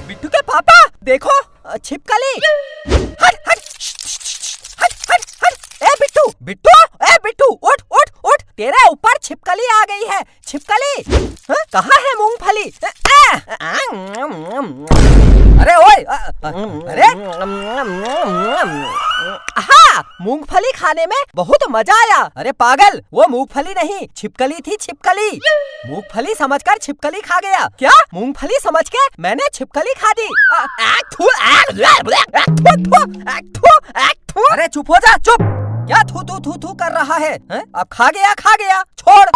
बिट्टू के पापा देखो छिपकली। हट हट हट हट हट। ए बिट्टू बिट्टू, ए बिट्टू उठ उठ उठ, तेरे ऊपर छिपकली आ गई है। छिपकली कहाँ है मूंगफली? अरे ओए अरे हाँ, मूंगफली खाने में बहुत मजा आया। अरे पागल, वो मूंगफली नहीं छिपकली थी, छिपकली। मूंगफली समझकर छिपकली खा गया। क्या मूंगफली समझ के मैंने छिपकली खा दी? अरे चुप हो जा, चुप। क्या थू थू थू थू कर रहा है? अब खा गया, छोड़।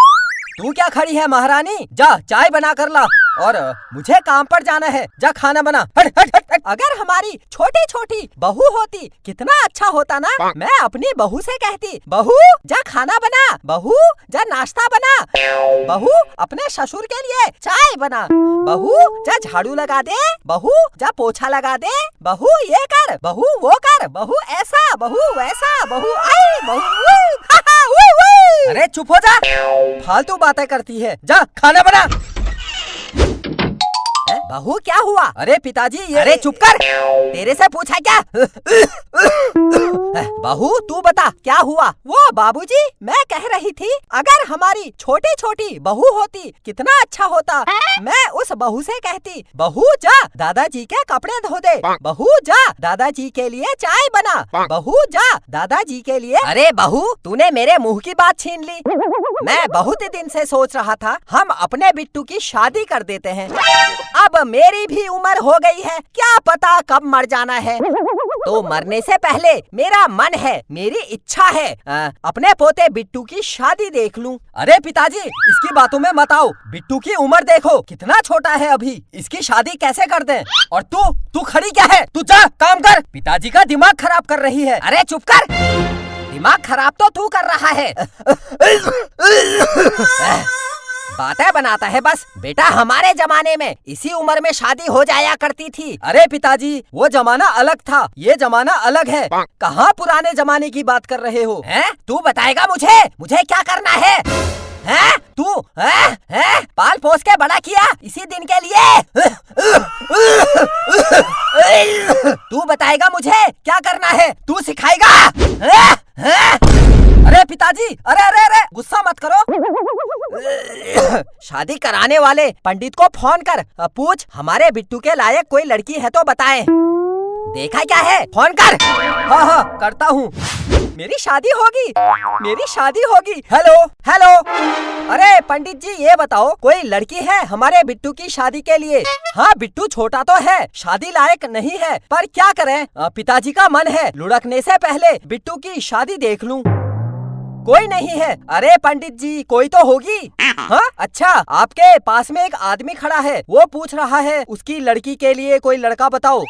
तू क्या खड़ी है महारानी? जा चाय बना कर ला, और मुझे काम पर जाना है। जा खाना बना। हट हट हट हट। अगर हमारी छोटी छोटी बहू होती कितना अच्छा होता ना। मैं अपनी बहू से कहती, बहू जा खाना बना, बहू जा नाश्ता बना, बहू अपने ससुर के लिए चाय बना, बहू जा झाड़ू लगा दे, बहू जा पोछा लगा दे, बहू ये कर, बहू वो कर, बहू ऐसा, बहू वैसा, बहू आई, बहू अरे चुप हो जा, फालतू बातें करती है। जा खाना बना। बहू क्या हुआ? अरे पिताजी ये। अरे चुप कर, तेरे से पूछा क्या? बहू तू बता क्या हुआ? वो बाबूजी मैं कह रही थी, अगर हमारी छोटी छोटी बहू होती कितना अच्छा होता। मैं उस बहू से कहती, बहू जा दादाजी के कपड़े धो दे, बहू जा दादाजी के लिए चाय बना, बहू जा दादाजी के लिए। अरे बहू तूने मेरे मुंह की बात छीन ली। मैं बहुत दिन से सोच रहा था हम अपने बिट्टू की शादी कर देते हैं। अब मेरी भी उम्र हो गई है, क्या पता कब मर जाना है। तो मरने से पहले मेरा मन है, मेरी इच्छा है अपने पोते बिट्टू की शादी देख लूं। अरे पिताजी इसकी बातों में मत आओ, बिट्टू की उम्र देखो कितना छोटा है अभी, इसकी शादी कैसे कर दें? और तू खड़ी क्या है? तू जा काम कर, पिताजी का दिमाग खराब कर रही है। अरे चुप कर, दिमाग खराब तो तू कर रहा है। बातें बनाता है बस। बेटा हमारे जमाने में इसी उम्र में शादी हो जाया करती थी। अरे पिताजी वो जमाना अलग था, ये जमाना अलग है। कहाँ पुराने जमाने की बात कर रहे हो? हैं? तू बताएगा मुझे क्या करना है? हैं? तू पाल पोस के बड़ा किया इसी दिन के लिए। तू बताएगा मुझे क्या करना है? तू सिखाएगा? अरे पिताजी अरे गुस्सा मत करो। शादी कराने वाले पंडित को फोन कर पूछ हमारे बिट्टू के लायक कोई लड़की है तो बताए। देखा क्या है? फोन कर। हाँ करता हूँ। मेरी शादी होगी। हेलो। अरे पंडित जी ये बताओ कोई लड़की है हमारे बिट्टू की शादी के लिए? हाँ बिट्टू छोटा तो है, शादी लायक नहीं है, पर क्या करें पिताजी का मन है लुढ़कने से पहले बिट्टू की शादी देख लूं। कोई नहीं है। अरे पंडित जी कोई तो होगी। हाँ अच्छा, आपके पास में एक आदमी खड़ा है, वो पूछ रहा है उसकी लड़की के लिए कोई लड़का बताओ।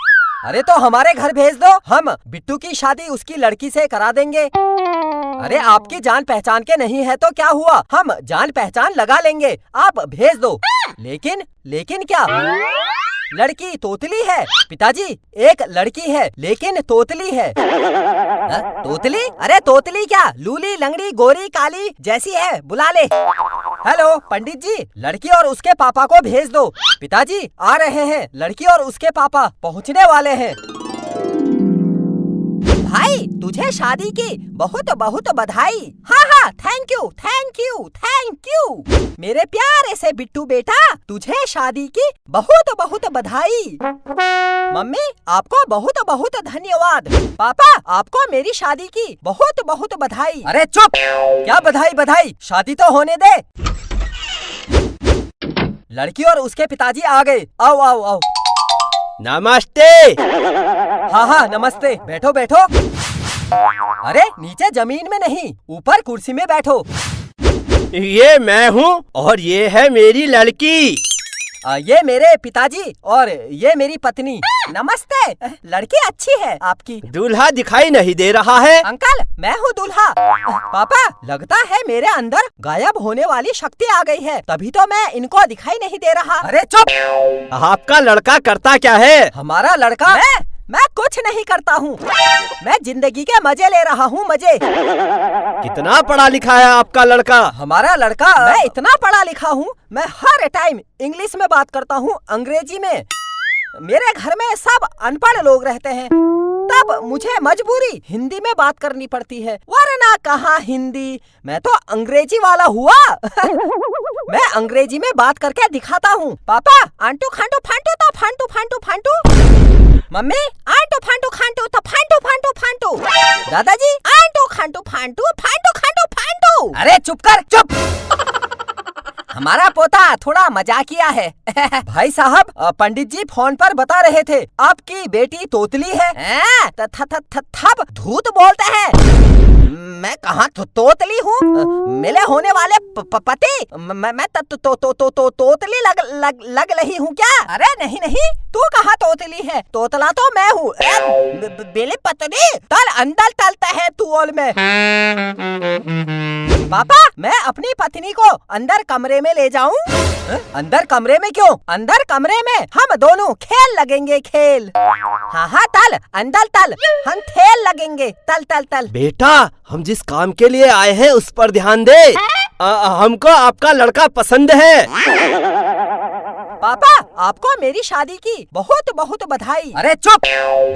अरे तो हमारे घर भेज दो, हम बिट्टू की शादी उसकी लड़की से करा देंगे। अरे आपकी जान पहचान के नहीं है तो क्या हुआ, हम जान पहचान लगा लेंगे, आप भेज दो। लेकिन क्या? लड़की तोतली है पिताजी, एक लड़की है लेकिन तोतली है। तोतली? अरे तोतली क्या, लूली लंगड़ी गोरी काली जैसी है, बुला ले। हेलो पंडित जी लड़की और उसके पापा को भेज दो। पिताजी आ रहे हैं, लड़की और उसके पापा पहुँचने वाले हैं। भाई तुझे शादी की बहुत बहुत बधाई। हाँ थैंक यू मेरे प्यारे से बिट्टू बेटा, तुझे शादी की बहुत बहुत बधाई। मम्मी आपको बहुत बहुत धन्यवाद। पापा आपको मेरी शादी की बहुत बहुत बधाई। अरे चुप, क्या बधाई, शादी तो होने दे। लड़की और उसके पिताजी आ गए। आओ। नमस्ते। हाँ नमस्ते, बैठो। अरे नीचे जमीन में नहीं, ऊपर कुर्सी में बैठो। ये मैं हूँ और ये है मेरी लड़की। ये मेरे पिताजी और ये मेरी पत्नी। नमस्ते, लड़की अच्छी है आपकी। दूल्हा दिखाई नहीं दे रहा है। अंकल मैं हूँ दूल्हा। पापा लगता है मेरे अंदर गायब होने वाली शक्ति आ गई है, तभी तो मैं इनको दिखाई नहीं दे रहा। अरे चुप। आपका लड़का करता क्या है? हमारा लड़का मैं कुछ नहीं करता हूँ। मैं जिंदगी के मजे ले रहा हूँ, मजे। कितना पढ़ा लिखा है आपका लड़का? हमारा लड़का? मैं इतना पढ़ा लिखा हूँ, मैं हर टाइम इंग्लिश में बात करता हूँ, अंग्रेजी में। मेरे घर में सब अनपढ़ लोग रहते हैं, तब मुझे मजबूरी हिंदी में बात करनी पड़ती है, वरना कहाँ हिंदी, मैं तो अंग्रेजी वाला हुआ। मैं अंग्रेजी में बात करके दिखाता हूँ। पापा, आंटू खांटू फांटू तो फांटू फांटू फांटू। मम्मी, आंटू फांटू खांटू तो फांटू फांटू फांटू। दादाजी, आंटू खांटू फांटू फांटू खांटू फांटू। अरे चुप कर, चुप। हमारा पोता थोड़ा मजाकिया है। भाई साहब, पंडित जी फोन पर बता रहे थे आपकी बेटी तोतली है। थप धूत बोलते हैं। मैं कहाँ तोतली हूँ? मिले होने वाले पति मैं तोतली लग रही हूँ क्या? अरे नहीं नहीं, तू कहाँ तोतली है? तोतला तो मैं हूँ। बेले पतली तल अंदर तलता है तू ओल में। पापा, मैं अपनी पत्नी को अंदर कमरे में ले जाऊं? अंदर कमरे में क्यों? अंदर कमरे में हम दोनों खेल लगेंगे, खेल। हाँ हाँ, तल अंदर तल, हम खेल लगेंगे, तल तल तल। बेटा, हम जिस काम के लिए आए हैं उस पर ध्यान दे। हमको आपका लड़का पसंद है। पापा, आपको मेरी शादी की बहुत बहुत बधाई। अरे चुप।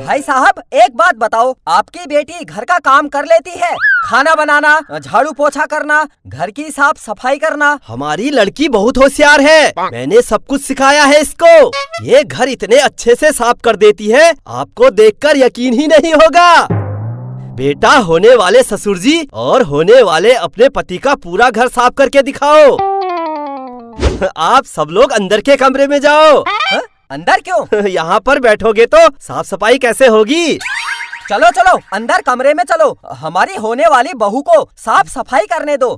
भाई साहब, एक बात बताओ, आपकी बेटी घर का काम कर लेती है? खाना बनाना, झाड़ू पोछा करना, घर की साफ सफाई करना? हमारी लड़की बहुत होशियार है, मैंने सब कुछ सिखाया है इसको। ये घर इतने अच्छे से साफ कर देती है, आपको देखकर यकीन ही नहीं होगा। बेटा, होने वाले ससुर जी और होने वाले अपने पति का पूरा घर साफ करके दिखाओ। आप सब लोग अंदर के कमरे में जाओ। अंदर क्यों? यहाँ पर बैठोगे तो साफ सफाई कैसे होगी? चलो चलो, अंदर कमरे में चलो, हमारी होने वाली बहू को साफ सफाई करने दो।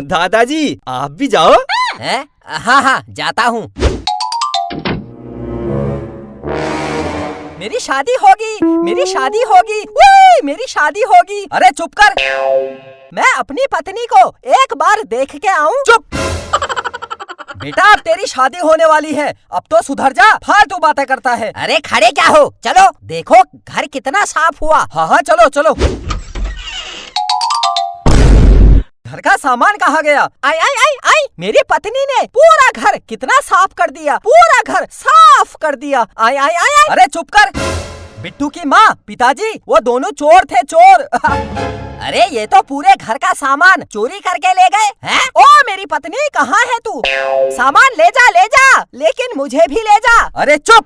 दादाजी, आप भी जाओ। हाँ हाँ, जाता हूँ। मेरी शादी होगी, मेरी शादी होगी, मेरी शादी होगी। अरे चुप कर। मैं अपनी पत्नी को एक बार देख के आऊं? चुप। बेटा, अब तेरी शादी होने वाली है, अब तो सुधर जा, फालतू बातें करता है। अरे खड़े क्या हो, चलो देखो घर कितना साफ हुआ। हाँ हाँ, चलो चलो। घर का सामान कहाँ गया? आई आई आई आई, मेरी पत्नी ने पूरा घर कितना साफ कर दिया, पूरा घर साफ कर दिया। आई आई आई आई। अरे चुप कर। बिट्टू की माँ, पिताजी, वो दोनों चोर थे, चोर। अरे ये तो पूरे घर का सामान चोरी करके ले गए हैं। ओ मेरी पत्नी, कहाँ है तू? सामान ले जा, लेकिन मुझे भी ले जा। अरे चुप।